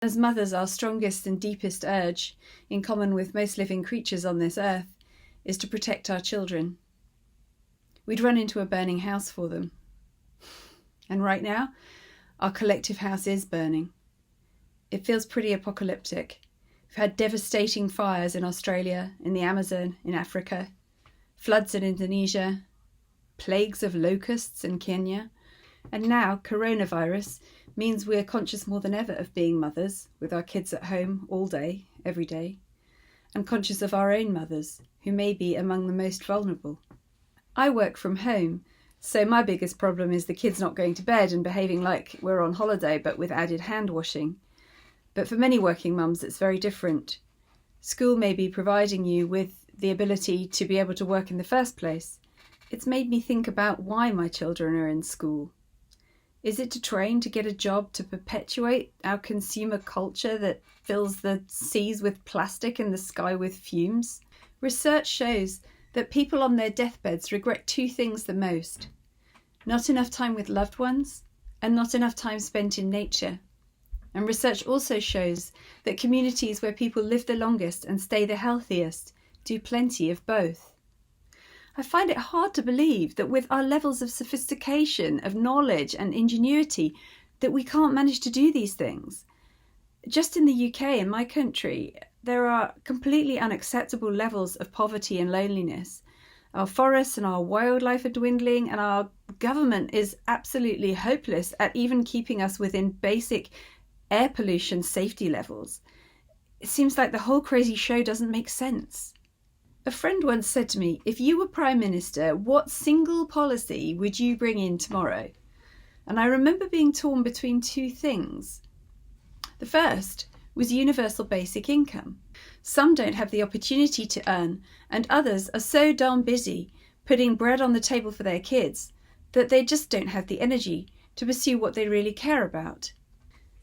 As mothers, our strongest and deepest urge, in common with most living creatures on this earth, is to protect our children. We'd run into a burning house for them. And right now, our collective house is burning. It feels pretty apocalyptic. We've had devastating fires in Australia, in the Amazon, in Africa, floods in Indonesia, plagues of locusts in Kenya, and now coronavirus means we're conscious more than ever of being mothers, with our kids at home all day, every day, and conscious of our own mothers, who may be among the most vulnerable. I work from home, so my biggest problem is the kids not going to bed and behaving like we're on holiday, but with added hand washing. But for many working mums, it's very different. School may be providing you with the ability to be able to work in the first place. It's made me think about why my children are in school. Is it to train to get a job to perpetuate our consumer culture that fills the seas with plastic and the sky with fumes? Research shows that people on their deathbeds regret two things the most: not enough time with loved ones and not enough time spent in nature. And research also shows that communities where people live the longest and stay the healthiest do plenty of both. I find it hard to believe that with our levels of sophistication, of knowledge and ingenuity, that we can't manage to do these things. Just in the UK, in my country, there are completely unacceptable levels of poverty and loneliness. Our forests and our wildlife are dwindling, and our government is absolutely hopeless at even keeping us within basic air pollution safety levels. It seems like the whole crazy show doesn't make sense. A friend once said to me, if you were Prime Minister, what single policy would you bring in tomorrow? And I remember being torn between two things. The first was universal basic income. Some don't have the opportunity to earn, and others are so darn busy putting bread on the table for their kids that they just don't have the energy to pursue what they really care about.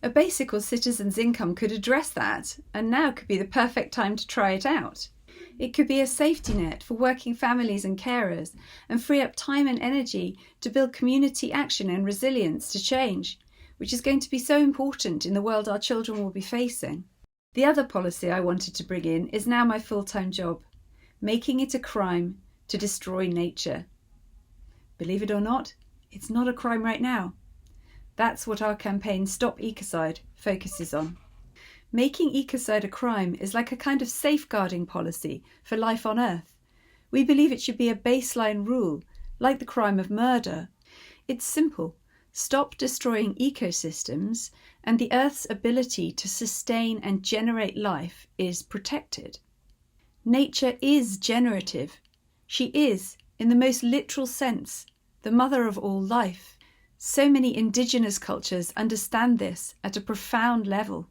A basic or citizen's income could address that, and now could be the perfect time to try it out. It could be a safety net for working families and carers, and free up time and energy to build community action and resilience to change, which is going to be so important in the world our children will be facing. The other policy I wanted to bring in is now my full-time job, making it a crime to destroy nature. Believe it or not, it's not a crime right now. That's what our campaign Stop Ecocide focuses on. Making ecocide a crime is like a kind of safeguarding policy for life on Earth. We believe it should be a baseline rule, like the crime of murder. It's simple. Stop destroying ecosystems, and the Earth's ability to sustain and generate life is protected. Nature is generative. She is, in the most literal sense, the mother of all life. So many indigenous cultures understand this at a profound level.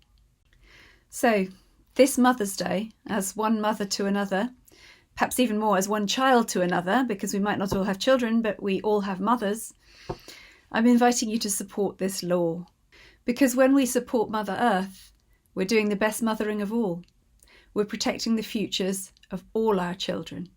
So, this Mother's Day, as one mother to another, perhaps even more as one child to another, because we might not all have children, but we all have mothers, I'm inviting you to support this law. Because when we support Mother Earth, we're doing the best mothering of all. We're protecting the futures of all our children.